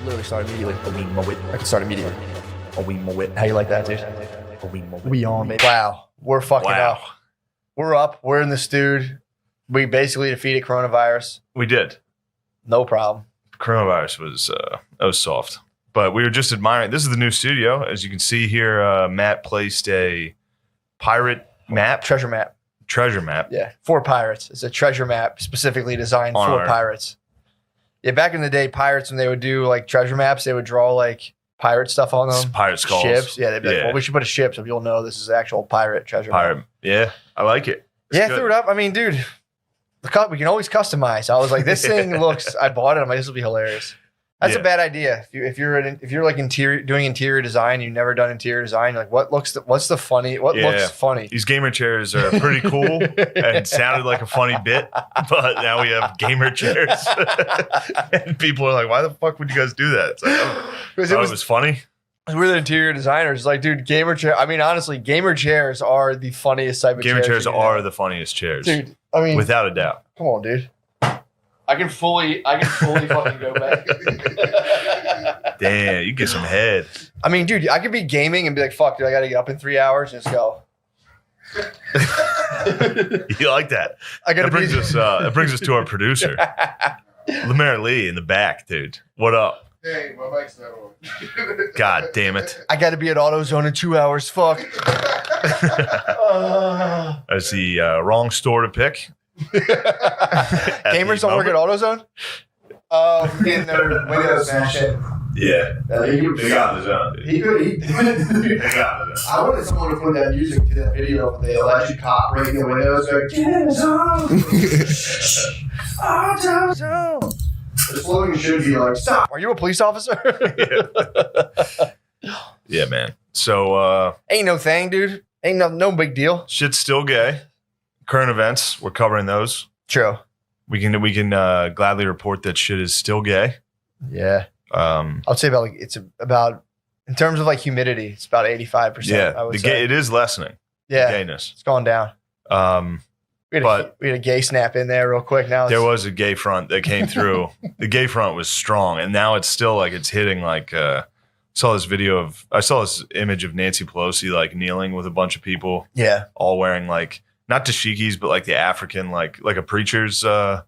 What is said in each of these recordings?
Literally start immediately. A wee mo it. I can start immediately. A wee mo it. How you like that, dude? A wee mo it. We on, baby. Wow. We're fucking up. We're up. We're in the stewed. We basically defeated coronavirus. We did. No problem. Coronavirus was soft. But we were just admiring. This is the new studio. As you can see here, Matt placed a pirate map. Treasure map. Treasure map. Yeah. For pirates. It's a treasure map specifically designed On for our- pirates. Yeah, back in the day, pirates, when they would do like treasure maps, they would draw like pirate stuff on them. Pirate skulls. Ships. Yeah, they'd be like, Yeah. well, we should put a ship so people know this is actual pirate treasure map. Pirate. Yeah, I like it. It's Yeah, good. threw it up. I mean, dude, we can always customize. I was like, this thing looks. I bought it. I'm like, this will be hilarious. That's Yeah. a bad idea. If you're like doing interior design, you've never done interior design. You're like, what looks funny? What Yeah. looks funny? These gamer chairs are pretty cool and sounded like a funny bit, but now we have gamer chairs. And people are like, why the fuck would you guys do that? It's like, oh, Because it was funny. we're the interior designers. Like, dude, gamer chair. I mean, honestly, gamer chairs are the funniest type of Gamer chairs you can are have. the funniest chairs. Dude. I mean, Without a doubt. come on, dude. I can fully fucking go back. Damn, you get some head. I mean, dude, I could be gaming and be like, fuck, dude, I got to get up in 3 hours and just go. You like that? I got That brings us to our producer, Lemaire Lee, in the back, dude. What up? Dang, my mic's not on. God damn it. I got to be at AutoZone in 2 hours. Fuck. That's the wrong store to pick. Gamers don't work at AutoZone? In their Windows and shit. Yeah. He They got the zone, dude. He could. They got the zone. I wanted someone to put that music to that video of the electric cop breaking the windows. Like, get in the zone. AutoZone. The slogan should be like, stop. Are you a police officer? Yeah, man. So, Ain't no thing, dude. Ain't no big deal. shit's still gay. Current events, we're covering those. True. We can gladly report that shit is still gay. Yeah. I'd say about it's about in terms of like humidity, it's about 85%. Yeah, I would the say. gay, it is lessening. Yeah, The gayness. it's gone down. We had a gay snap in there real quick. Now There was a gay front that came through. The gay front was strong, and now it's still like it's hitting like. I saw this image of Nancy Pelosi like kneeling with a bunch of people, yeah, all wearing like not dashikis, but like the African like a preacher's. The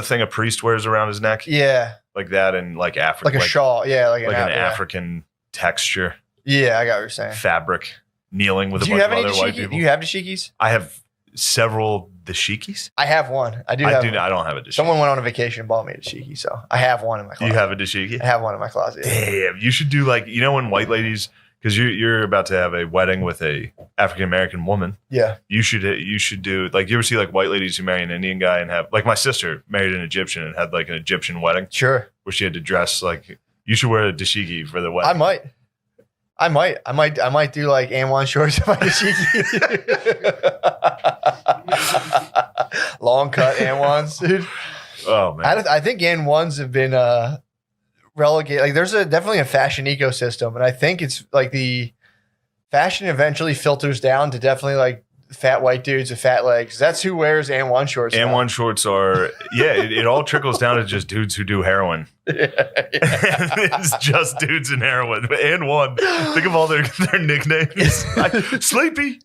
thing a priest wears around his neck, yeah, like that, and like Africa, like a shawl, yeah, like an yeah. African texture Yeah, I got what you're saying. fabric, kneeling with Do a you bunch have of any other white dashiki? people. Do you have dashikis? I have several dashikis. I have one. I I have. do. I don't have a dashiki. Someone went on a vacation and bought me a dashiki, so I have one in my closet. You have a dashiki? I have one in my closet. Damn, you should do like when white ladies, because you're about to have a wedding with a African American woman. Yeah, You should do like you ever see like white ladies who marry an Indian guy and have like my sister married an Egyptian and had like an Egyptian wedding sure. where she had to dress like you should wear a dashiki for the I wedding. might do like A1 shorts in my dashiki. Long cut A1s, dude. Oh man, I think N1s have been relegated. Like, there's definitely a fashion ecosystem, and I think it's like the fashion eventually filters down to definitely like fat white dudes with fat legs. That's who wears N1 shorts. and now. one shorts are it all trickles down to just dudes who do heroin. It's just dudes and heroin. And one, think of all their nicknames. Sleepy.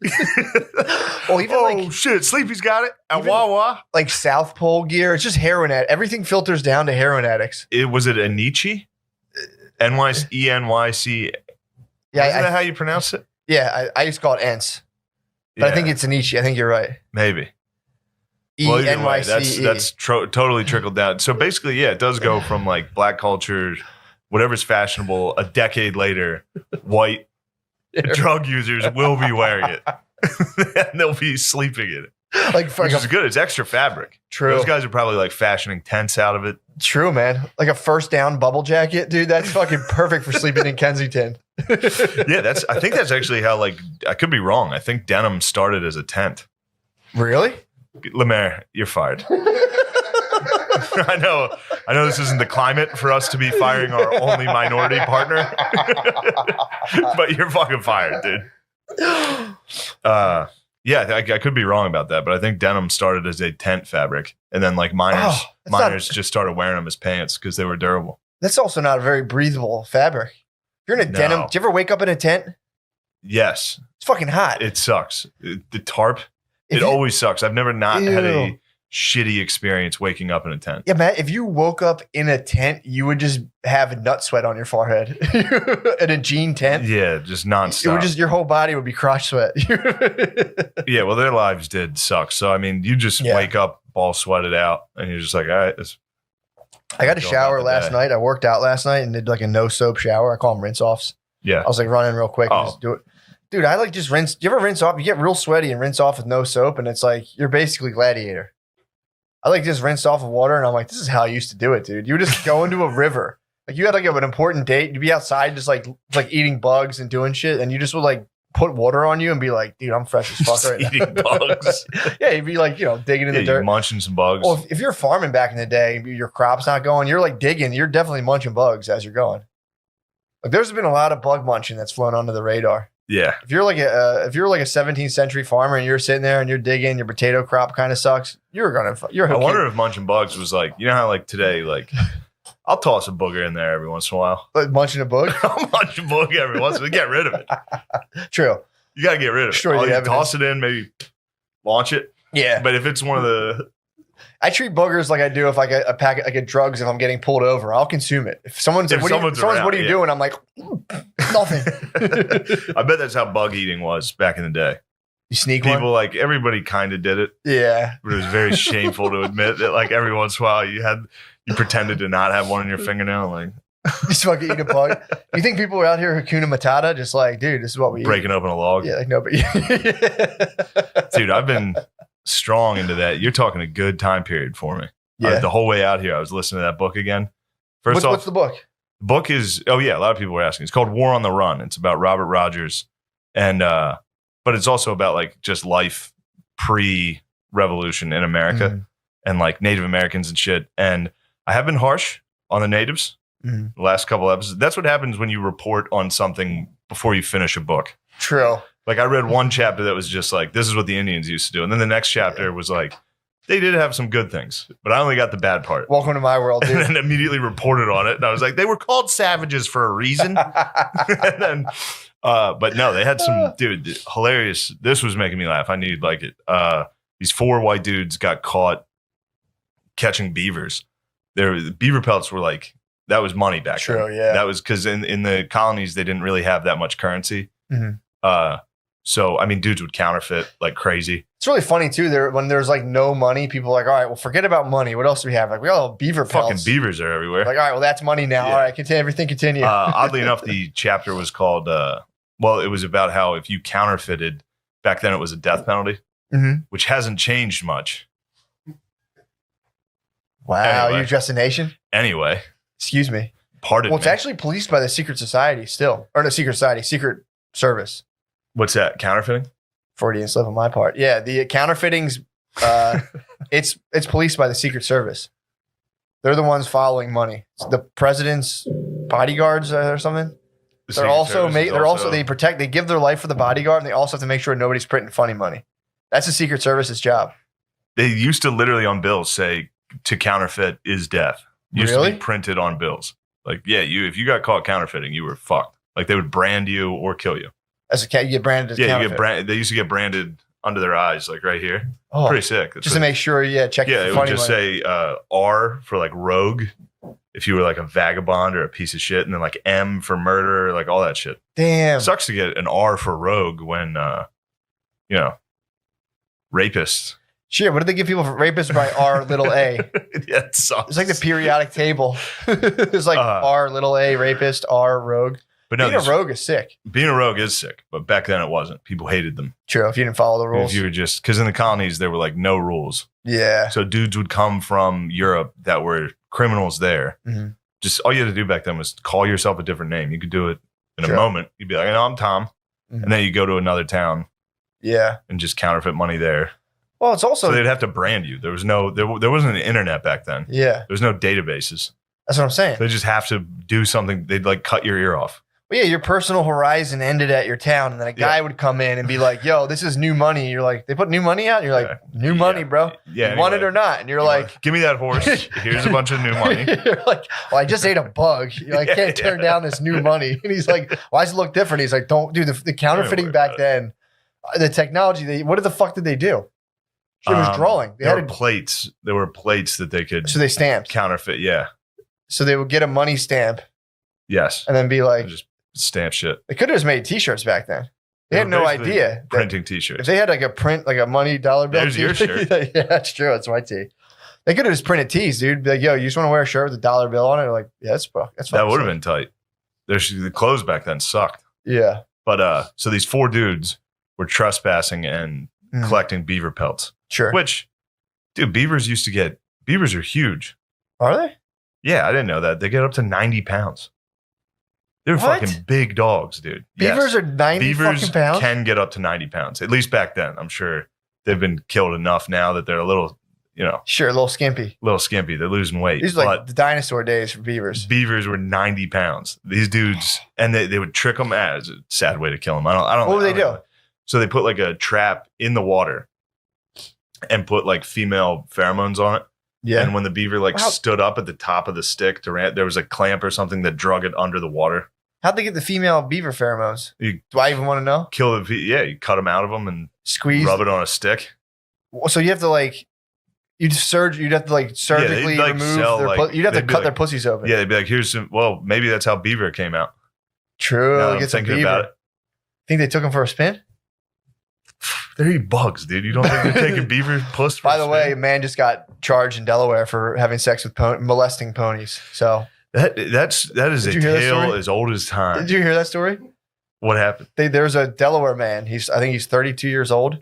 Well, even like shit, Sleepy's got it. At Even- Wawa. like South Pole gear, it's just heroin addict. Everything filters down to heroin addicts. Was it Anichi? ENYC. Yeah, Isn't that how you pronounce it? I used to call it ENCE, but I think it's Anichi. I think you're right. maybe. Well, either way, ENYCE. that's totally trickled down. So basically, yeah, it does go from like black culture, whatever's fashionable, a decade later, white drug users will be wearing it. And they'll be sleeping in it. Which is good. It's extra fabric. True. Those guys are probably like fashioning tents out of it. True, man. Like a first down bubble jacket, dude. That's fucking perfect for sleeping in Kensington. Yeah, I think that's actually how, like, I could be wrong. I think denim started as a tent. Really? Lemaire, you're fired. I know this isn't the climate for us to be firing our only minority partner. But you're fucking fired, dude. Yeah, I could be wrong about that, but I think denim started as a tent fabric, and then like miners just started wearing them as pants because they were durable. That's also not a very breathable fabric. If you're in a denim, do you ever wake up in a tent? Yes. It's fucking hot. It sucks. The tarp, it always sucks. I've never not had a shitty experience waking up in a tent. Yeah, Matt, if you woke up in a tent, you would just have nut sweat on your forehead. In a jean tent. Yeah, just nonstop. It would just, your whole body would be crotch sweat. Yeah, well, their lives did suck. So, I mean, you just wake up all sweated out and you're just like, all right. I got a shower last night. I worked out last night and did like a no soap shower. I call them rinse offs. Yeah. I was like running real quick and just do it. Dude, I like just rinse. Do you ever rinse off? You get real sweaty and rinse off with no soap, and it's like you're basically Gladiator. I like just rinsed off with water, and I'm like, this is how I used to do it, dude. You would just go into a river. Like you had like an important date. You'd be outside just like eating bugs and doing shit, and you just would like put water on you and be like, dude, I'm fresh as fuck right now. Eating bugs. Yeah, you'd be like, digging in the dirt. You're munching some bugs. Well, if you're farming back in the day, your crop's not going, you're like digging. You're definitely munching bugs as you're going. Like there's been a lot of bug munching that's flown under the radar. Yeah. If you're like a 17th century farmer and you're sitting there and you're digging, your potato crop kind of sucks. I wonder if munching bugs was like, you know how like today, like I'll toss a booger in there every once in a while. Like munching a bug? I'll munch a booger every once in a while. Get rid of it. True. You got to get rid of it. Sure, You toss it in, maybe launch it. Yeah. But if it's one of the... I treat boogers like I do if I get a packet, I get drugs, if I'm getting pulled over, I'll consume it. If someone's like, what are you doing? I'm like, nothing. I bet that's how bug eating was back in the day. You sneak People one? like everybody kind of did it. Yeah. But it was very shameful to admit that like every once in a while you pretended to not have one in your fingernail. Like just fucking eat a bug. You think people are out here Hakuna Matata just like, dude, this is what we breaking open a log? Yeah, like no, but dude, I've been strong into that. You're talking a good time period for me. Yeah. The whole way out here, I was listening to that book again. What's the book? The book is, a lot of people were asking. It's called War on the Run. It's about Robert Rogers. And, but it's also about like just life pre-revolution in America and like Native Americans and shit. And I have been harsh on the natives the last couple episodes. That's what happens when you report on something before you finish a book. True. Like I read one chapter that was just like, this is what the Indians used to do. And then the next chapter was like, they did have some good things, but I only got the bad part. Welcome to my world, dude. And then immediately reported on it. And I was like, they were called savages for a reason. And then, but no, they had some, dude, hilarious. This was making me laugh. I knew you'd like it. These 4 white dudes got caught catching beavers. The beaver pelts were like, that was money back then. True, yeah. That was because in the colonies, they didn't really have that much currency. So, I mean, dudes would counterfeit like crazy. It's really funny, too. When there's like no money, people are like, all right, well, forget about money. What else do we have? Like, we got all beaver pelts. Fucking beavers are everywhere. Like, all right, well, that's money now. Yeah. All right, continue. Oddly enough, the chapter was called, it was about how if you counterfeited, back then it was a death penalty, which hasn't changed much. Wow, you just a nation? Anyway. Excuse me. Pardon me. Well, it's actually policed by the Secret Society still. Or no, Secret Society, Secret Service. What's that? Counterfeiting? Freudian slip on my part. Yeah, the counterfeiting's it's policed by the Secret Service. They're the ones following money. It's the president's bodyguards or something. They give their life for the bodyguard, and they also have to make sure nobody's printing funny money. That's the Secret Service's job. They used to literally on bills say to counterfeit is death. Used to be printed on bills. Like, yeah, if you got caught counterfeiting, you were fucked. Like they would brand you or kill you. As a cat, you get branded as counterfeit. You get branded. They used to get branded under their eyes, like right here. Oh, pretty sick. Just to make sure, check. Yeah, it would just say R for like rogue, if you were like a vagabond or a piece of shit, and then like M for murder, like all that shit. Damn, it sucks to get an R for rogue when rapists. Shit, what did they give people for rapists by R little a? Yeah, it sucks. It's like the periodic table. It's like R little a rapist, R rogue. But no, being a rogue is sick. Being a rogue is sick, but back then it wasn't. People hated them. True, if you didn't follow the rules. If you were just, because in the colonies there were like no rules. Yeah. So dudes would come from Europe that were criminals there. Just all you had to do back then was call yourself a different name. You could do it in a moment. You'd be like, no, I'm Tom. And then you go to another town. Yeah. And just counterfeit money there. Well, it's also... So they'd have to brand you. There wasn't an internet back then. Yeah. There was no databases. That's what I'm saying. They just have to do something. They'd like cut your ear off. Well, yeah, your personal horizon ended at your town, and then a guy would come in and be like, "Yo, this is new money." You're like, "They put new money out?" You're like, "New money, bro. Yeah, you want it or not?" And you're like, "Give me that horse. Here's a bunch of new money." You're like, "Well, I just ate a bug. I can't turn down this new money." And he's like, "Why does it look different?" He's like, "Don't do the counterfeiting back then. The technology. What the fuck did they do? It was drawing. There were plates. There were plates that they could. So they stamped. Counterfeit. Yeah. So they would get a money stamp. Yes. And then be like, just stamp shit. They could have just made T-shirts back then. They had no idea. Printing T-shirts. If they had like a print, like a money dollar bill. There's your shirt. Yeah, that's true. That's my tee. They could have just printed tees, dude. Be like, yo, you just want to wear a shirt with a dollar bill on it? Like, yeah, that's that would have been tight. The clothes back then sucked. Yeah. But so these 4 dudes were trespassing and collecting beaver pelts. Sure. Which, dude, beavers are huge. Are they? Yeah, I didn't know that. They get up to 90 pounds. They're fucking big dogs, dude. Beavers are 90 fucking pounds? Can get up to 90 pounds. At least back then. I'm sure they've been killed enough now that they're a little, Sure, a little skimpy. They're losing weight. These are like the dinosaur days for beavers. Beavers were 90 pounds. These dudes, and they would trick them. It's a sad way to kill them. What would they do? So they put like a trap in the water and put like female pheromones on it. Yeah. And when the beaver stood up at the top of the stick, there was a clamp or something that drug it under the water. How'd they get the female beaver pheromones? Do I even want to know? You cut them out of them and squeeze, rub it on a stick. So you have to you'd have to surgically remove you'd have to cut their pussies open. Yeah, they'd be like, maybe that's how beaver came out. True. Now I'm thinking about it. Think they took him for a spin? They're eating bugs, dude. You don't think they're taking beaver puss for By the way, a man just got charged in Delaware for having sex with molesting ponies. So that is a tale as old as time. Did you hear that story? What happened? There's a Delaware man. I think he's 32 years old.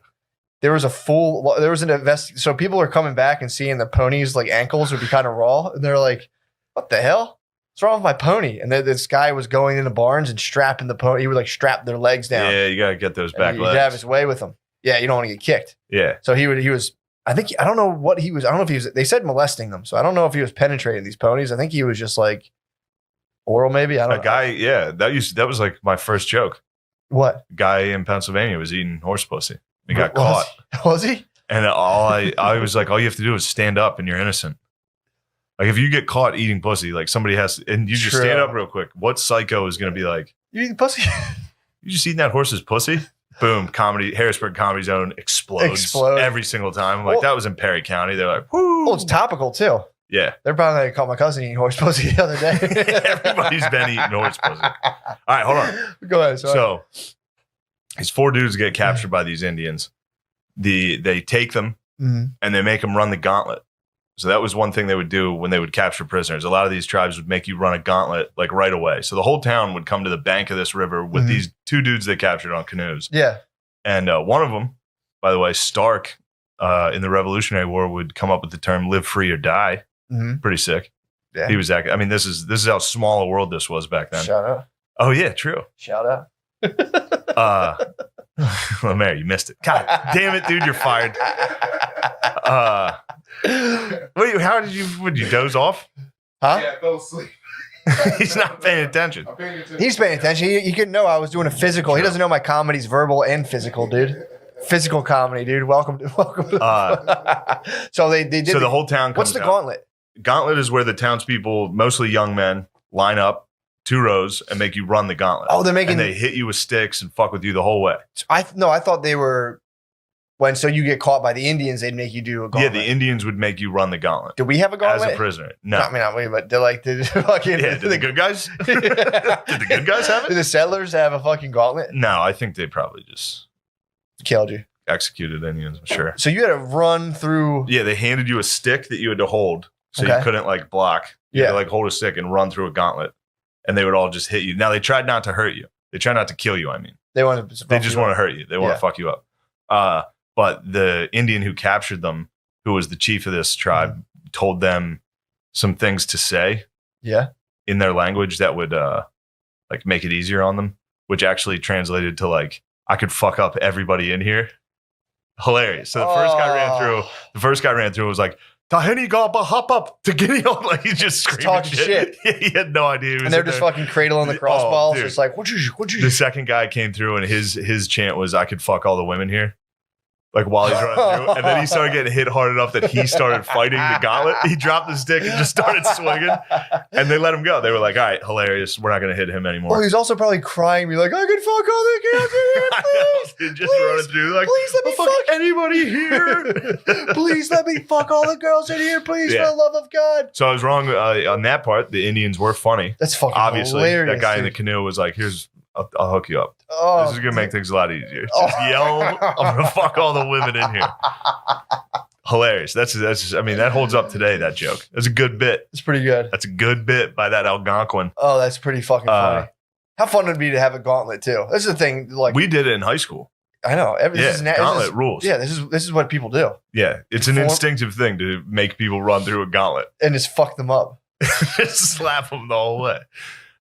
There was so people are coming back and seeing the ponies ankles would be kind of raw, and they're like, "What the hell? What's wrong with my pony?" And then this guy was going into barns and strapping the pony. He would strap their legs down. Yeah, you gotta get those back legs. He'd have his way with them. Yeah, you don't want to get kicked. Yeah. So he was. I don't know what he was. I don't know if he was. They said molesting them, so I don't know if he was penetrating these ponies. I think he was just oral, maybe. I don't know. Guy. Yeah, that was my first joke. What? Guy in Pennsylvania was eating horse pussy. He got caught. Was he? And I was like, all you have to do is stand up, and you're innocent. Like if you get caught eating pussy, somebody has to, and you just stand up real quick. What psycho is going to be like? You eating pussy? You just eating that horse's pussy? Boom! Harrisburg Comedy Zone explodes every single time. That was in Perry County. They're like, whoo! Well, it's topical too. Yeah, they're probably caught my cousin eating horse pussy the other day. Everybody's been eating horse pussy. All right, hold on. Go ahead. Sorry. So these 4 dudes get captured by these Indians. They take them and they make them run the gauntlet. So that was one thing they would do when they would capture prisoners. A lot of these tribes would make you run a gauntlet right away. So the whole town would come to the bank of this river with these 2 dudes they captured on canoes. Yeah. And one of them, by the way, Stark, in the Revolutionary War would come up with the term "live free or die." Pretty sick. Yeah. He was that. I mean, this is how small a world this was back then. Shout out. Oh yeah, true. Shout out. Lemaire, you missed it. God damn it, dude, you're fired. Would you doze off? Huh? Yeah, I fell asleep. He's not paying attention. I'm paying attention. He's paying attention. He couldn't know I was doing a physical. He doesn't know my comedy's verbal and physical, dude. Physical comedy, dude. Welcome to So they did. So the whole town comes What's the gauntlet? Gauntlet is where the townspeople, mostly young men, line up 2 rows and make you run the gauntlet. Oh, and they hit you with sticks and fuck with you the whole way. I thought they were so you get caught by the Indians, they'd make you do a gauntlet. Yeah, the Indians would make you run the gauntlet. Did we have a gauntlet? As a prisoner. No. I mean, not we, but did fucking did the good guys? Did the good guys have it? Did the settlers have a fucking gauntlet? No, I think they probably just killed you. Executed Indians, I'm sure. So you had to run through. Yeah, they handed you a stick that you had to hold, so you couldn't block. You had to hold a stick and run through a gauntlet, and they would all just hit you. Now they tried not to hurt you. They tried not to kill you. I mean, they just want to hurt you. They want to fuck you up. But the Indian who captured them, who was the chief of this tribe, told them some things to say. Yeah. In their language that would make it easier on them, which actually translated to I could fuck up everybody in here. Hilarious. So the first guy ran through and was like, Tahini Gaba hop up to Guinea. Like he's just screaming talking shit. He had no idea. He was And they're in just there. fucking cradling the crossballs. dude. It's like, what you? The second guy came through and his chant was, "I could fuck all the women here." Like while he's running through, and then he started getting hit hard enough that he started fighting the gauntlet. He dropped the stick and just started swinging, and they let him go. They were like, "All right, hilarious. We're not going to hit him anymore." Well, he's also probably crying, be like, I can fuck all the girls in here, I know, please. dude, just please, running through like, please let me "I'll fuck anybody here." Please let me fuck all the girls in here, please, Yeah. for the love of God. So I was wrong on that part. The Indians were funny. That's fucking Obviously, hilarious. that guy in the dude. canoe was like, "Here's, I'll hook you up. Oh, This is gonna make things a lot easier. Just Oh. yell, I'm gonna fuck all the women in here." Hilarious. That's. I mean, that holds up today. That joke. That's a good bit. it's pretty good. That's a good bit by that Algonquin. Oh, that's pretty fucking funny. How fun would it be to have a gauntlet too? This is the thing. Like We did it in high school. I know. This Yeah, is gauntlet rules. Yeah, this is what people do, Yeah, it's an Form- instinctive thing to make people run through a gauntlet. and just fuck them up. Just slap them the whole way.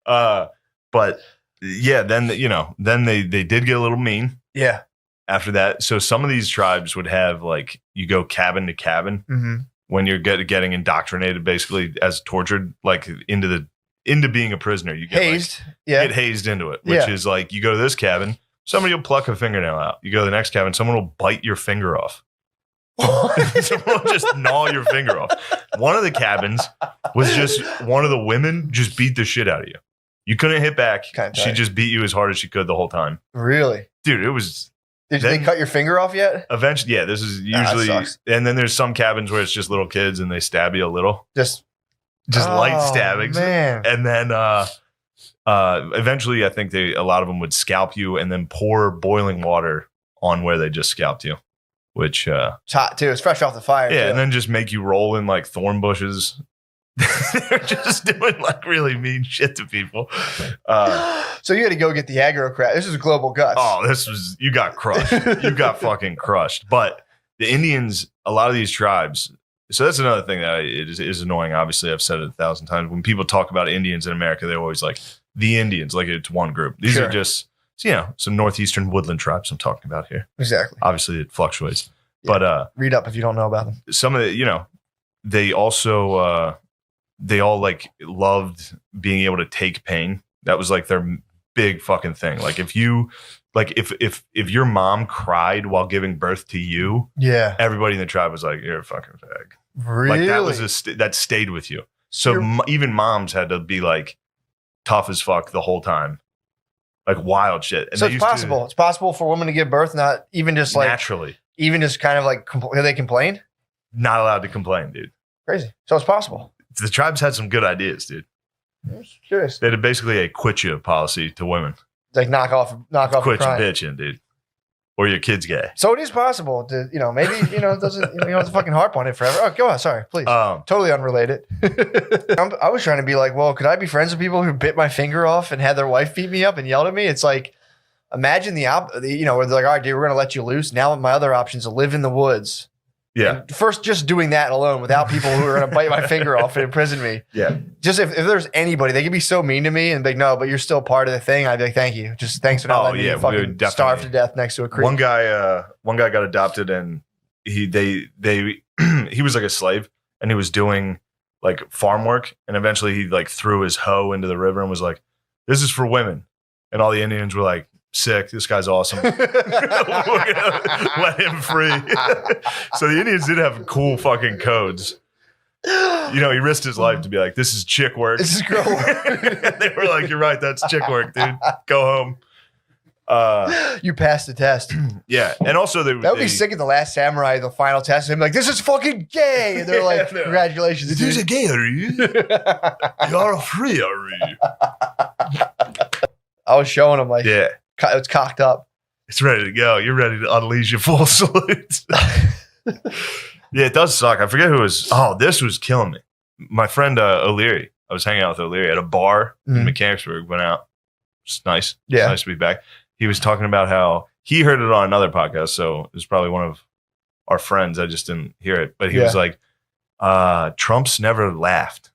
But yeah, then they did get a little mean Yeah. after that. So some of these tribes would have like you go cabin to cabin Mm-hmm. when you're getting indoctrinated, basically as tortured, like into being a prisoner. You get Hazed. get hazed into it, which Yeah. is like you go to this cabin, somebody will pluck a fingernail out. You go to the next cabin, someone will bite your finger off. Someone will just gnaw your finger off. One of the cabins was just one of the women just beat the shit out of you. You couldn't hit back. Kinda She tight. just beat you as hard as she could the whole time. Really? Dude, it was Did Then- they cut your finger off yet? eventually, yeah, this is Ah, that usually, sucks. and then there's some cabins where it's just little kids and they stab you a little, Just light Oh, stabbings. Man. And then eventually I think a lot of them would scalp you and then pour boiling water on where they just scalped you, which, It's hot too. It's fresh off the fire. yeah, too. and then just make you roll in like thorn bushes. They're just doing like really mean shit to people. So you had to go get the aggro crap. This is global guts. Oh, you got crushed. You got fucking crushed. But the Indians, a lot of these tribes, so that's another thing that is annoying. Obviously, I've said it 1,000 times. When people talk about Indians in America, they're always like the Indians, like it's one group. These Sure. are just, some northeastern woodland tribes I'm talking about here. Exactly. Obviously, it fluctuates. Yeah. But Read up if you don't know about them. some of the, they also, they all like loved being able to take pain. That was like their big fucking thing. Like if you, like if your mom cried while giving birth to you, Yeah. everybody in the tribe was like, "You're a fucking fag." Really? Like that was that stayed with you. So You're- even moms had to be like tough as fuck the whole time, like wild shit. And so they it's used possible. It's possible for women to give birth, not even just to like, naturally even just kind of like, they complain? not allowed to complain, dude. Crazy. So it's possible. The tribes had some good ideas, dude. I'm just curious. They had basically a quit you policy to women. Like knock off Quit the your crime. bitching, dude. Or your kid's gay. So it is possible to, maybe, it doesn't, you don't have to fucking harp on it forever. Oh, go on. Sorry, please. Totally unrelated. I was trying to be like, well, could I be friends with people who bit my finger off and had their wife beat me up and yelled at me? It's like, imagine where they're like, all right, dude, we're going to let you loose. Now my other option is to live in the woods. Yeah. And first, just doing that alone without people who are going to bite my finger off and imprison me. Yeah. Just if there's anybody, they could be so mean to me and be like, no, but you're still part of the thing. I'd be like, thank you. Just thanks for not letting yeah, me we fucking would starve definitely- to death next to a creek. One guy got adopted and he was like a slave and he was doing like farm work and eventually he like threw his hoe into the river and was like, "This is for women." And all the Indians were like, "Sick, this guy's awesome." We're gonna let him free. So the Indians did have cool fucking codes. He risked his life to be like, "This is chick work." This is girl work. They were like, "You're right, that's chick work, dude. Go home." You passed the test. Yeah, and also That would be sick at the Last Samurai, the final test. And be like, this is fucking gay. And they're like, Yeah, no. congratulations. It is a dude. gay, are you? You're free, are you? I was showing him like, Yeah, it's cocked up. it's ready to go. You're ready to unleash your full salute. Yeah, it does suck. I forget who was. Oh, this was killing me. My friend O'Leary. I was hanging out with O'Leary at a bar in Mhm. Mechanicsburg. Went out. It's nice. Yeah. It's nice to be back. He was talking about how he heard it on another podcast. So it was probably one of our friends. I just didn't hear it. But he was like, Trump's never laughed.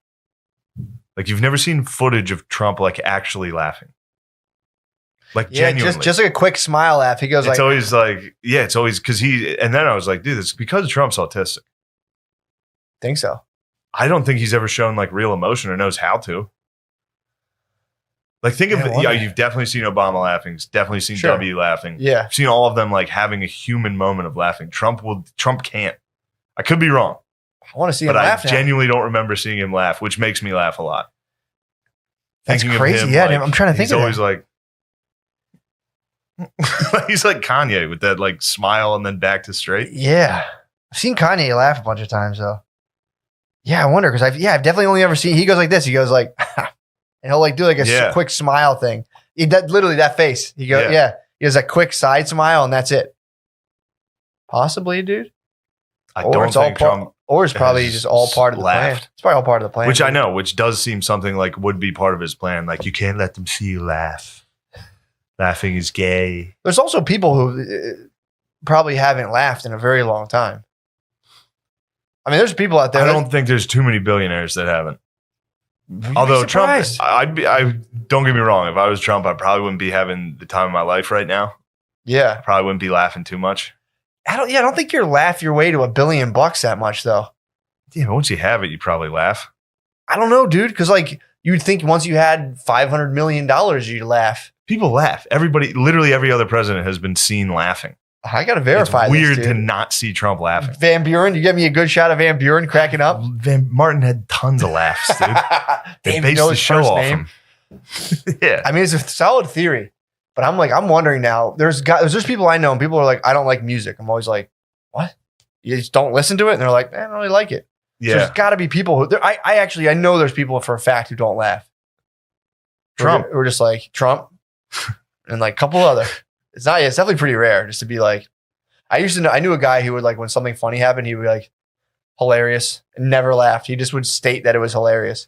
Like you've never seen footage of Trump like actually laughing. Like Yeah, genuinely. just like a quick smile laugh. He goes It's like, always like, yeah, it's always because and then I was like, dude, it's because Trump's autistic. Think so. I don't think he's ever shown like real emotion or knows how to. Like think of you've definitely seen Obama laughing, definitely seen Sure. W laughing. Yeah. I've seen all of them like having a human moment of laughing. Trump can't. I could be wrong, I want to see him but I laugh now. genuinely don't remember seeing him laugh, which makes me laugh a lot. That's Thinking of crazy. him, Yeah, like, I'm trying to think he's of always that. like he's like Kanye with that like smile and then back to straight. Yeah. I've seen Kanye laugh a bunch of times though. Yeah, I wonder because I've definitely only ever seen. He goes like this. He goes like, and he'll like do like a quick smile thing. Literally that face. He goes, yeah. He has a quick side smile and that's it. Possibly, dude. I don't think Trump, or it's probably has just all part of the plan. laughed. It's probably all part of the plan. which I dude. know, which does seem something like would be part of his plan. Like you can't let them see you laugh. Laughing is gay. There's also people who probably haven't laughed in a very long time. I mean, there's people out there. I don't think there's too many billionaires that haven't. You'd be Although Trump, surprised. I don't get me wrong. If I was Trump, I probably wouldn't be having the time of my life right now. Yeah, I probably wouldn't be laughing too much. I don't think you laugh your way to $1 billion that much though. Yeah, but once you have it, you probably laugh. I don't know, dude. Because like you'd think once you had $500 million, you'd laugh. People laugh. Everybody, literally every other president has been seen laughing. I gotta verify. It's weird this, to dude. not see Trump laughing. Van Buren, you get me a good shot of Van Buren cracking up. Martin had tons of laughs, dude. They Damn, based know the his show first off name. him. Yeah. I mean, it's a solid theory, but I'm wondering now. There's people I know, and people are like, I don't like music. I'm always like, what? You just don't listen to it? And they're like, I don't really like it. So Yeah. there's got to be people who. I know there's people for a fact who don't laugh. Trump. We're just like Trump, and like a couple other. It's definitely pretty rare just to be like. I knew a guy who would like when something funny happened, he would be like hilarious and never laughed. He just would state that it was hilarious.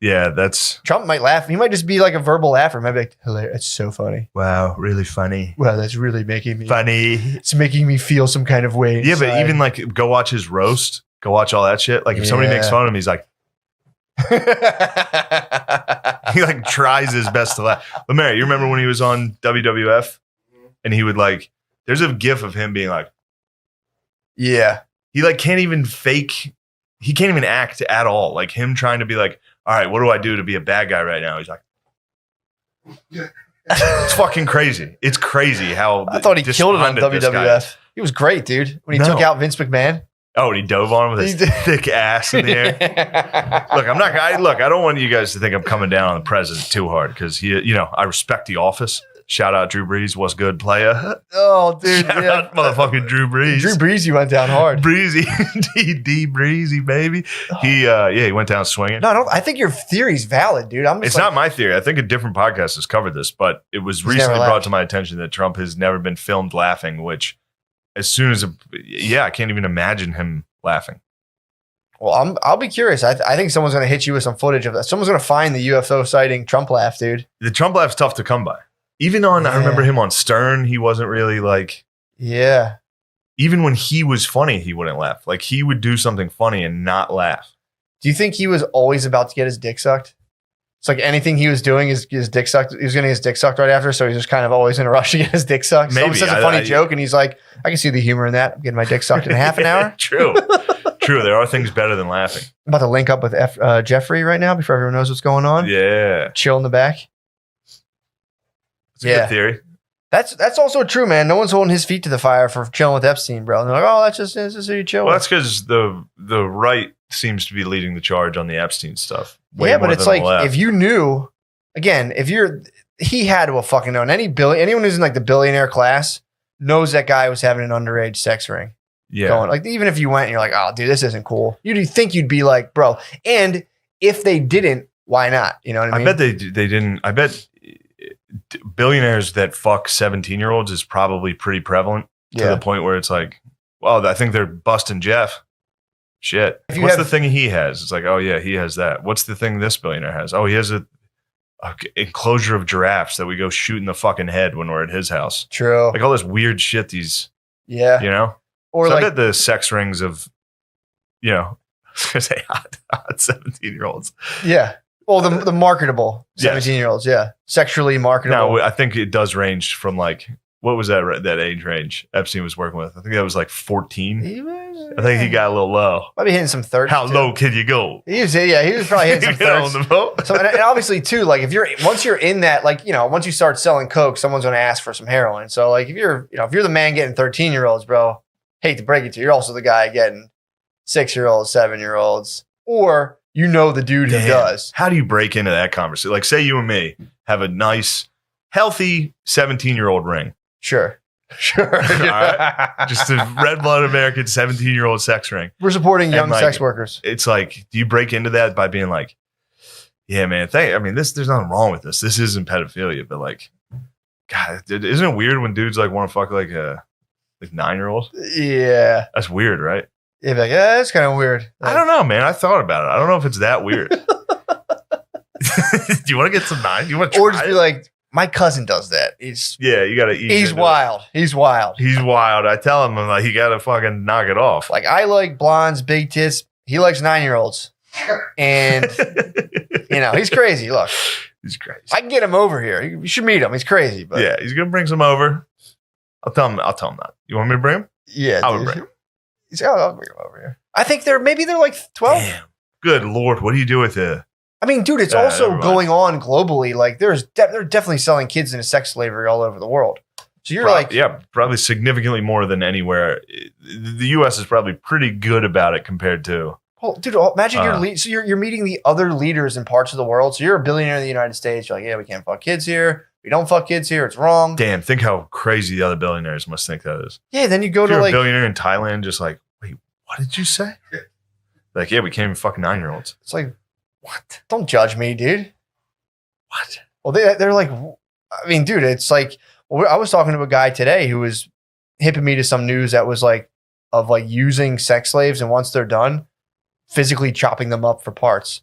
Yeah, that's Trump might laugh. He might just be like a verbal laugher. Might be like, hilarious. It's so funny. wow, really funny. Wow, that's really making me. Funny. It's making me feel some kind of way. Yeah, but inside. even like go watch his roast, go watch all that shit. Like if somebody makes Yeah. fun of him, he's like, he like tries his best to laugh. But Mary, you remember when he was on WWF and he would like, there's a gif of him being like, yeah. he like can't even fake, he can't even act at all. Like him trying to be like, all right, what do I do to be a bad guy right now? He's like, it's fucking crazy. It's crazy how I thought he killed it on despondent this guy is. WWF. He was great, dude. When he No. took out Vince McMahon. Oh, and he dove on him with He his did. thick ass in the air. Look, I don't want you guys to think I'm coming down on the president too hard because I respect the office. Shout out Drew Brees. What's good, playa? Oh, dude. Shout Yeah. out motherfucking Drew Brees. Drew Brees, you went down hard. Breezy, D Breezy, baby. He went down swinging. No, I think your theory's valid, dude. I'm just It's like, not my theory. I think a different podcast has covered this, but it was He's recently never brought laughed. to my attention that Trump has never been filmed laughing, which as soon as, I can't even imagine him laughing. Well, I'll be curious. I think someone's going to hit you with some footage of that. Someone's going to find the UFO sighting Trump laugh, dude. The Trump laugh's tough to come by. Even on, I Yeah. remember him on Stern, he wasn't really like, Yeah. even when he was funny, he wouldn't laugh. Like he would do something funny and not laugh. Do you think he was always about to get his dick sucked? It's like anything he was doing, his dick sucked. He was getting his dick sucked right after, so he's just kind of always in a rush to get his dick sucked. Someone Maybe. says a funny joke, and he's like, "I can see the humor in that. I'm getting my dick sucked in half an hour." True. True. There are things better than laughing. I'm about to link up with Jeffrey right now before everyone knows what's going on. Yeah. Chill in the back. It's a Yeah. good theory. That's also true, man. No one's holding his feet to the fire for chilling with Epstein, bro. And they're like, "Oh, that's just who you chill Well, with." that's because the right seems to be leading the charge on the Epstein stuff. Way Yeah, but more it's than the like left. if you knew, again, he had to have fucking known. Anyone who's in like the billionaire class knows that guy was having an underage sex ring yeah. going. Like even if you went and you're like, "Oh, dude, this isn't cool," you'd think you'd be like, "Bro." And if they didn't, why not? You know what I I mean? bet they didn't. I bet billionaires that fuck 17-year-olds is probably pretty prevalent to Yeah. the point where it's like, well, I think they're busting Jeff. Shit. If you What's have- the thing he has? It's like, oh yeah, he has that. What's the thing this billionaire has? Oh, he has a enclosure of giraffes that we go shoot in the fucking head when we're at his house. True. Like all this weird shit. These, Yeah. you know. Or So like I bet the sex rings of, I was gonna say hot 17-year-olds. yeah. Well, the marketable Yes. 17-year-olds, yeah. Sexually marketable. No, I think it does range from like what was that age range Epstein was working with? I think that was like 14. He was, I think he got a little low. might be hitting some 30s. How too. low can you go? He was probably hitting some Get on 30s. the boat. So and obviously too, like once you're in that, like, you know, once you start selling coke, someone's going to ask for some heroin. So like if you're the man getting 13-year-olds, bro, hate to break it to you, you're also the guy getting 6-year-olds, 7-year-olds, or you know the dude who does. How do you break into that conversation? Like, say you and me have a nice, healthy 17-year-old ring. Sure. All right? Just a red-blooded American 17-year-old sex ring. We're supporting young like, sex workers. It's like, do you break into that by being like, yeah, man, there's nothing wrong with this. This isn't pedophilia, but like, God, isn't it weird when dudes like want to fuck like a 9-year-old? Yeah. That's weird, right? Yeah, like, yeah, that's kind of weird. I don't know, man. I thought about it. I don't know if it's that weird. Do you want to get some 9? Do you want to try Or just be it? like, my cousin does that. Yeah, you got to eat. He's wild. He's wild. He's wild. I tell him, I'm like, you got to fucking knock it off. Like, I like blondes, big tits. He likes 9-year-olds. And, you know, he's crazy. Look, He's crazy. I can get him over here. You should meet him. He's crazy. But Yeah, he's going to bring some over. I'll tell him that. You want me to bring him? yeah, I would dude. bring him. I'll bring him over here. I think they're like 12. Damn. Good Lord. What do you do with it? I mean, dude, it's Yeah, also never mind. going on globally. Like, they're definitely selling kids into sex slavery all over the world. So you're like, Yeah, probably significantly more than anywhere. The U.S. is probably pretty good about it compared to. oh, dude, imagine you're meeting the other leaders in parts of the world. So you're a billionaire in the United States. You're like, yeah, we can't fuck kids here. We don't fuck kids here. It's wrong. Damn, think how crazy the other billionaires must think that is. Yeah, then you go If to you're like, a billionaire in Thailand, just like, wait, what did you say? Like, yeah, we can't even fuck 9-year-olds. it's like, what? Don't judge me, dude. What? Well, they're like, I mean, dude, it's like, I was talking to a guy today who was hipping me to some news that was like, of like using sex slaves, and once they're done, physically chopping them up for parts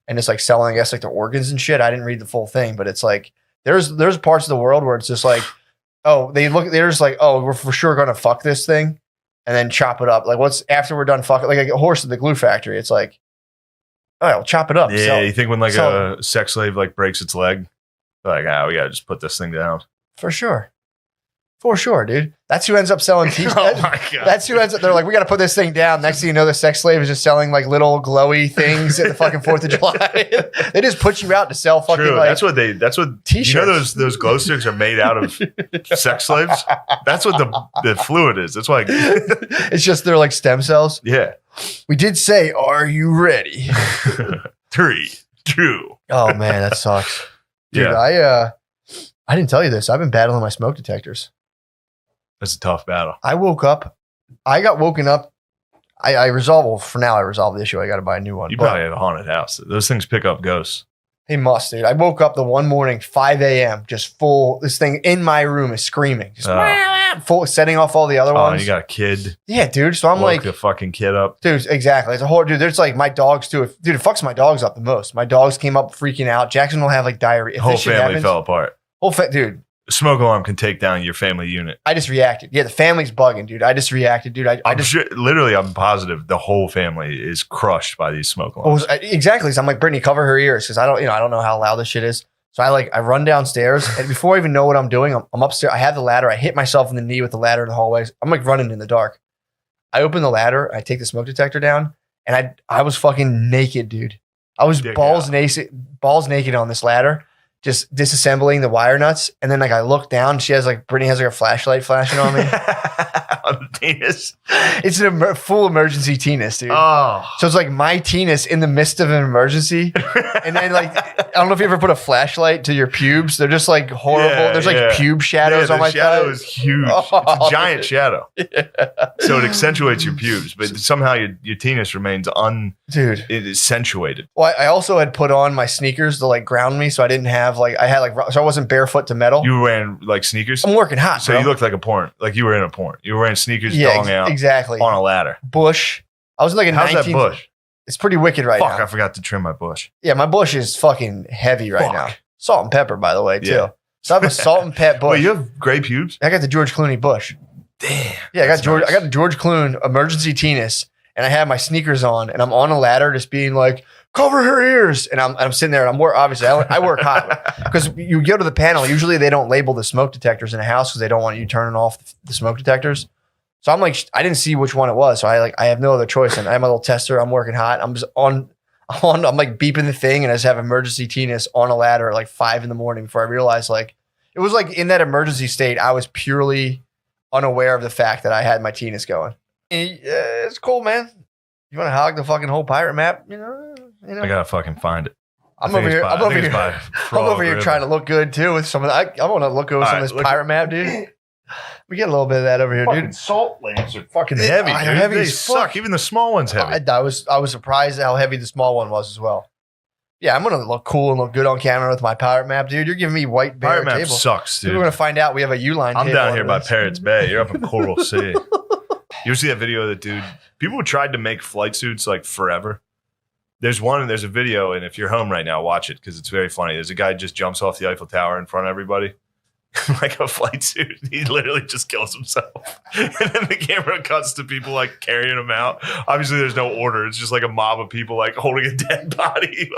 and just like selling, I guess, like their organs and shit. I didn't read the full thing, but it's like, there's parts of the world where it's just like, oh, they're just like, oh, we're for sure going to fuck this thing and then chop it up. Like, what's after we're done fucking, like a horse at the glue factory. It's like, oh, yeah, we'll chop it up. Yeah, sell you it. think when like So- a sex slave like breaks its leg, they're like, we gotta just put this thing down. For sure. For sure, dude. That's who ends up selling t-shirts. Oh my God. That's who ends up, they're like, we got to put this thing down. Next thing you know, the sex slave is just selling like little glowy things at the fucking 4th of July. They just put you out to sell fucking True. like, That's what t-shirts. You know those glow sticks are made out of sex slaves? That's what the fluid is. That's why it's just they're like stem cells. yeah. We did say, are you ready? 3, 2. Oh man, that sucks. Dude, Yeah. I didn't tell you this. I've been battling my smoke detectors. That's a tough battle. I got woken up. I resolved the issue. I got to buy a new one. You But probably have a haunted house. Those things pick up ghosts. they must, dude. I woke up the one morning, 5 a.m., just full. This thing in my room is screaming. Just full, setting off all the other Oh, ones. and you got a kid. Yeah, dude. So I'm Woke like, the fucking kid up. dude, exactly. It's a horror, dude. There's like my dogs too. Dude, it fucks my dogs up the most. My dogs came up freaking out. Jackson will have like diarrhea. If Whole this shit family happens, fell apart. dude. A smoke alarm can take down your family unit. I just reacted. Yeah, the family's bugging, dude. I just reacted, dude. I'm positive the whole family is crushed by these smoke alarms. Exactly. So I'm like, Brittany, cover her ears because I don't know how loud this shit is. So I run downstairs, and before I even know what I'm doing, I'm upstairs. I have the ladder. I hit myself in the knee with the ladder in the hallways. I'm like running in the dark. I open the ladder. I take the smoke detector down, and I was fucking naked, dude. I was Dick balls out. naked on this ladder, just disassembling the wire nuts. And then like I look down, Brittany has like a flashlight flashing on me. On the penis. It's a full emergency tennis, dude. Oh. So it's like my tennis in the midst of an emergency. And then like, I don't know if you ever put a flashlight to your pubes. They're just like horrible. Yeah, There's like yeah. pube shadows on my shadow thighs. is huge. Oh, It's a giant shadow. Yeah. So it accentuates your pubes, but somehow your penis remains Dude. accentuated. Well, I also had put on my sneakers to like ground me. So I didn't have like, so I wasn't barefoot to metal. You were wearing like sneakers? I'm working hot, So bro. you looked like a porn. Like you were in a porn. You were wearing sneakers, Yeah, dong out exactly. on a ladder. Bush. I was like a How's 19. that bush? It's pretty wicked right Fuck, now. I forgot to trim my bush. Yeah, my bush is fucking heavy right Fuck. now. Salt and pepper, by the way, too. Yeah. So I have a salt and pep bush. Wait, you have gray pubes? I got the George Clooney bush. Damn. Yeah, I That's nice. got the George Clooney emergency tennis, and I have my sneakers on, and I'm on a ladder just being like, cover her ears. And I'm sitting there and obviously I work hot because you go to the panel. Usually they don't label the smoke detectors in a house because they don't want you turning off the smoke detectors. So I'm like, I didn't see which one it was. So I have no other choice. And I have my little tester. I'm working hot. I'm just I'm like beeping the thing and I just have emergency T-ness on a ladder at like 5 a.m. before I realized like, it was like in that emergency state, I was purely unaware of the fact that I had my T-ness going. It's cool, man. You want to hog the fucking whole pirate map? You know. I gotta fucking find it. I'm over here trying to look good too with some of the, I want to look over some of this pirate map, dude. We get a little bit of that over here, Fucking dude. salt lamps are fucking heavy, dude. Heavy They as suck. fuck. Even the small one's heavy. I was surprised at how heavy the small one was as well. Yeah, I'm gonna look cool and look good on camera with my pirate map, dude. You're giving me white bear Pirate map table. sucks, dude. We're gonna find out we have a U-line. I'm table down under here by this. Parrots Bay. You're up in Coral Sea. You ever see that video of the dude? People tried to make flight suits like forever. There's a video, and if you're home right now, watch it because it's very funny. There's a guy who just jumps off the Eiffel Tower in front of everybody. Like a flight suit. He literally just kills himself. And then the camera cuts to people like carrying him out. Obviously, there's no order. It's just like a mob of people like holding a dead body.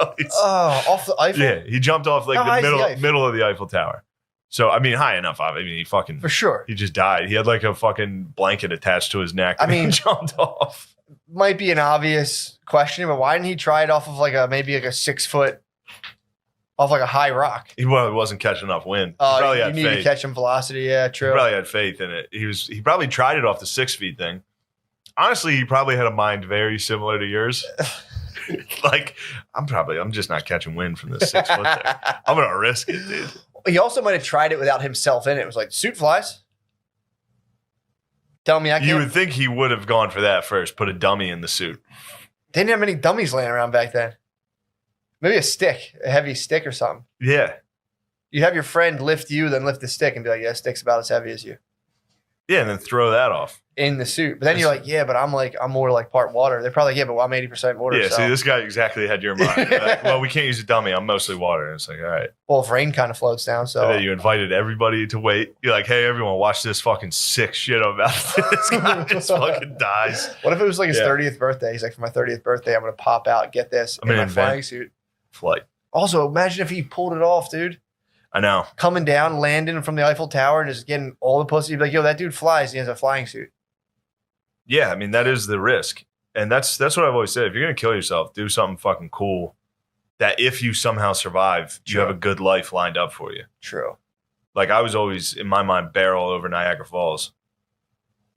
Off the Eiffel? Yeah, he jumped off like How high is the Eiffel? middle of the Eiffel Tower. So, I mean, high enough. I mean, For sure. he just died. He had like a fucking blanket attached to his neck. I mean- he jumped off. Might be an obvious question, but why didn't he try it off of maybe a 6 foot, off like a high rock? He wasn't catching enough wind. He probably You had need faith. to catch some velocity. Yeah, He true. probably had faith in it. He probably tried it off the 6 feet thing. Honestly, he probably had a mind very similar to yours. Like, I'm just not catching wind from this 6 foot thing. I'm gonna risk it, dude. He also might have tried it without himself in it. It was like, suit flies. Tell me I can't. You would think he would have gone for that first, put a dummy in the suit. They didn't have many dummies laying around back then. Maybe a heavy stick or something. Yeah. You'd have your friend lift you, then lift the stick and be like, yeah, stick's about as heavy as you Yeah, and then throw that off. in the suit. But then you're like, yeah, but I'm more like part water. They're probably like, yeah, but I'm 80% water. Yeah, so. see, this guy exactly had your mind. You're like, well, we can't use a dummy. I'm mostly water. And it's like, all right. Well, if rain kind of floats down, so. And then you invited everybody to wait. You're like, hey, everyone, watch this fucking sick shit I'm about to do. This guy just fucking dies. What if it was like his Yeah. 30th birthday? He's like, for my 30th birthday, I'm going to pop out, get this I'm in gonna my invent- flying suit. Flight. Also, imagine if he pulled it off, dude. I know. Coming down, landing from the Eiffel Tower, and just getting all the pussy. You'd be like, yo, that dude flies. He has a flying suit. Yeah, I mean, that is the risk. And that's what I've always said. If you're going to kill yourself, do something fucking cool that if you somehow survive, you have a good life lined up for you. True. Like I was always, in my mind, barrel over Niagara Falls.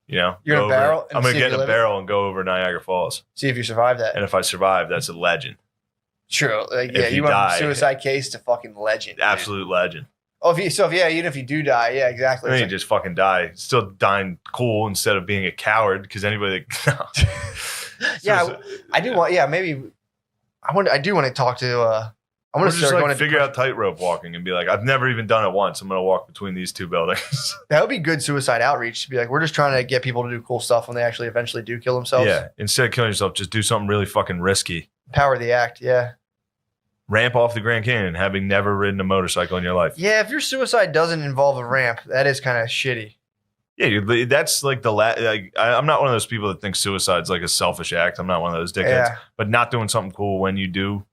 You know? You're Go in a over- barrel and I'm going see to if get in you a live it? barrel and go over Niagara Falls. See if you survive that. And if I survive, that's a legend. True. Like, If yeah, you you went die- from suicide case to fucking legend. dude. Absolute legend. Oh, even if you do die, yeah, exactly. And then you It's just fucking die. Still dying cool instead of being a coward because anybody that. No. Yeah, I do want. Yeah, maybe. I do want to talk to. I Or want to just start like going figure out tightrope walking and be like, I've never even done it once. I'm going to walk between these two buildings. That would be good suicide outreach to be like, we're just trying to get people to do cool stuff when they actually eventually do kill themselves. Yeah. Instead of killing yourself, just do something really fucking risky. Power of the act. Yeah. Ramp off the Grand Canyon, having never ridden a motorcycle in your life. Yeah. If your suicide doesn't involve a ramp, that is kind of shitty. Yeah, that's like I'm not one of those people that think suicide's like a selfish act. I'm not one of those dickheads. Yeah. But not doing something cool when you do,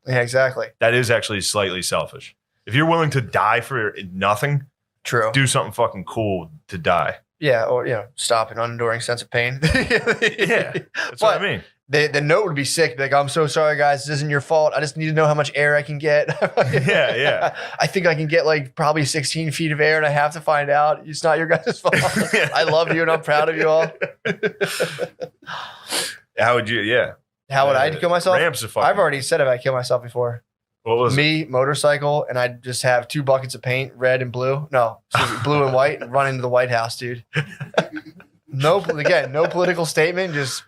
Yeah, exactly. that is actually slightly selfish. If you're willing to die for nothing, True. do something fucking cool to die. Yeah. Or, stop an unenduring sense of pain. Yeah, that's what I mean. The note would be sick. Be like, I'm so sorry, guys. This isn't your fault. I just need to know how much air I can get. Yeah. I think I can get like probably 16 feet of air, and I have to find out. It's not your guys' fault. I love you, and I'm proud of you all. How would you? Yeah. How would I kill myself? Ramps are fucking. I've already said if I kill myself before. What was it? Me, motorcycle, and I'd just have 2 buckets of paint, red and blue. No, excuse me, blue and white, and run into the White House, dude. No political statement. Just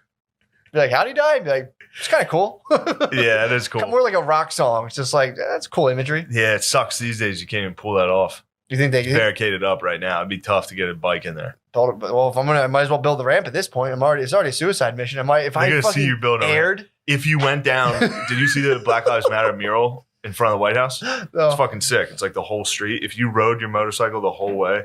be like, how'd he die? Be like, it's kind of cool. Yeah, that is cool. More like a rock song. It's just like, that's cool imagery. Yeah, it sucks these days. You can't even pull that off. Do you think they Barricaded up right now. It'd be tough to get a bike in there. Well, if I might as well build the ramp at this point. It's already a suicide mission. If They're I gonna fucking see you building a ramp. aired, If you went down, did you see the Black Lives Matter mural in front of the White House? It's no. fucking sick. It's like the whole street. If you rode your motorcycle the whole way,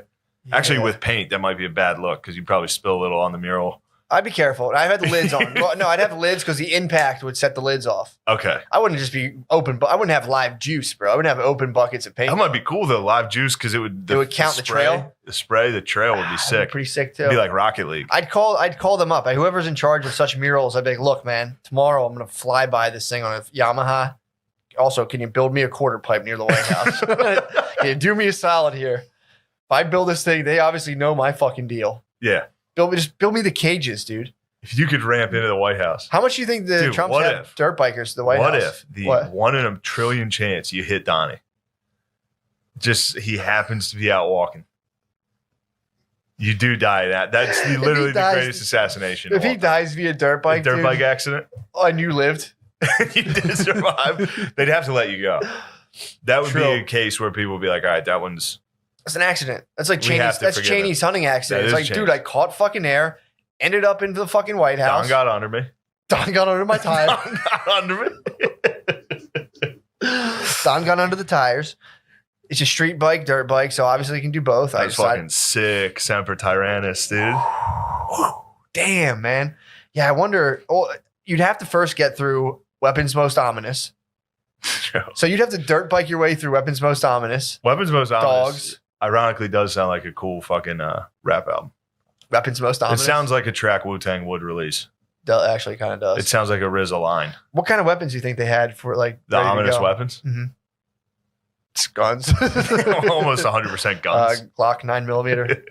actually Yeah. with paint, that might be a bad look because you probably spill a little on the mural. I'd be careful. I'd have the lids on. Well, no, I'd have the lids because the impact would set the lids off. Okay. I wouldn't just be open, but I wouldn't have live juice, bro. I wouldn't have open buckets of paint. That might be cool though, live juice, because it would count the trail? The trail would be That'd sick. be pretty sick too. It'd be like Rocket League. I'd call them up. Whoever's in charge of such murals, I'd be like, look, man, tomorrow I'm gonna fly by this thing on a Yamaha. Also, can you build me a quarter pipe near the White House? Can you do me a solid here? If I build this thing, they obviously know my fucking deal. Yeah. Just build me the cages, dude. If you could ramp into the White House. How much do you think the Dude, Trumps what have if? dirt bikers to the White House? What if the 1 in a trillion chance you hit Donnie? Just he happens to be out walking. You do die. That's literally the greatest assassination. If he dies via dirt bike, dirt bike accident, and you lived, you did survive. They'd have to let you go. That would be a case where people would be like, "All right, that one's." It's an accident. That's like We have Cheney's. to That's forgive Cheney's hunting accident. That It's is like, Cheney. dude, I caught fucking air, ended up into the fucking White House. Don got under me. Don got under my tire. Don got under me. Don got under the tires. It's a street bike, dirt bike, so obviously you can do both. That's fucking sick. Semper Tyrannis, dude. Damn, man. Yeah, I wonder. Oh, you'd have to first get through Weapons Most Ominous. So you'd have to dirt bike your way through Weapons Most Ominous. Weapons Most Ominous. DAWG. Ironically, does sound like a cool fucking rap album. Weapons Most Ominous. It sounds like a track Wu-Tang would release. Actually kind of does. It sounds like a RZA line. What kind of weapons do you think they had for like The ready to ominous go? weapons? Mm-hmm. It's guns. Almost 100% guns. Glock 9mm.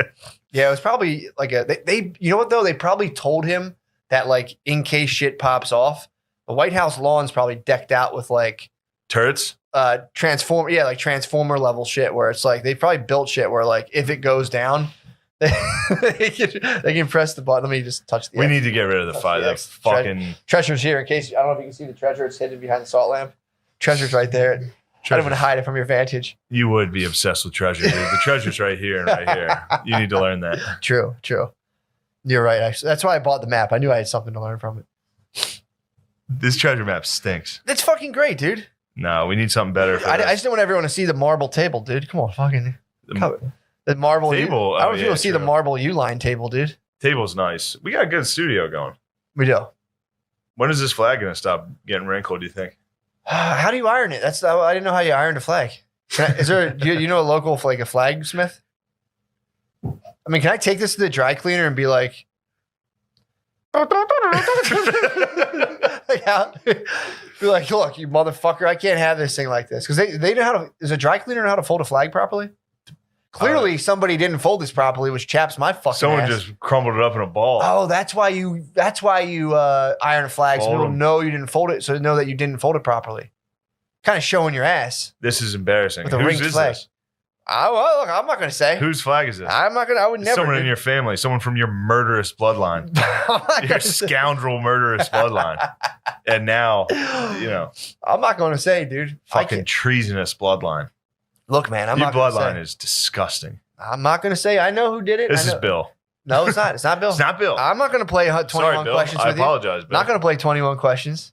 Yeah, it was probably like they you know what though? They probably told him that like in case shit pops off, the White House lawn's probably decked out with like Turrets? transformer level shit where it's like they probably built shit where like if it goes down, they can press the button. Let me just touch the We X. need to get rid of the Touch fight. the That X. fucking Treasure's here in case I don't know if you can see the treasure. It's hidden behind the salt lamp. Treasure's right there. I don't want to hide it from your vantage. You would be obsessed with treasure, dude. The treasure's right here and right here. You need to learn that. True. You're right. Actually, that's why I bought the map. I knew I had something to learn from it. This treasure map stinks. It's fucking great, dude. No, we need something better for I this. just don't want everyone to see the marble table, dude. Come on, fucking the marble table. I don't know if yeah, people see the true. marble U-line table, dude. Table's nice. We got a good studio going. We do. When is this flag going to stop getting wrinkled, do you think? How do you iron it? I didn't know how you ironed a flag. Is there? Do you know a local like a flag smith? I mean, can I take this to the dry cleaner and be like, be like, look, you motherfucker, I can't have this thing like this because they know how to. Does a dry cleaner know how to fold a flag properly? Clearly, somebody didn't fold this properly, which chaps my fucking Someone ass. just crumbled it up in a ball. Oh, that's why you iron a flag so Fold people 'em. know you didn't fold it, so they know that you didn't fold it properly. Kind of showing your ass. This is embarrassing. With a Whose ringed is flag. this? Well, look, I'm not going to say. Whose flag is this? I'm not going to. I would never. Someone in do- your family. Someone from your murderous bloodline. I'm not Your gonna say- scoundrel murderous bloodline. And now, you know, I'm not going to say, dude. I fucking can't- treasonous bloodline. Look, man, I'm Your not going to bloodline say. is disgusting. I'm not going to say. I know who did it. This I is know- Bill. No, it's not. It's not Bill. It's not Bill. I'm not going to play 21 Sorry, Bill. questions I with you. apologize, Bill. Not going to play 21 questions.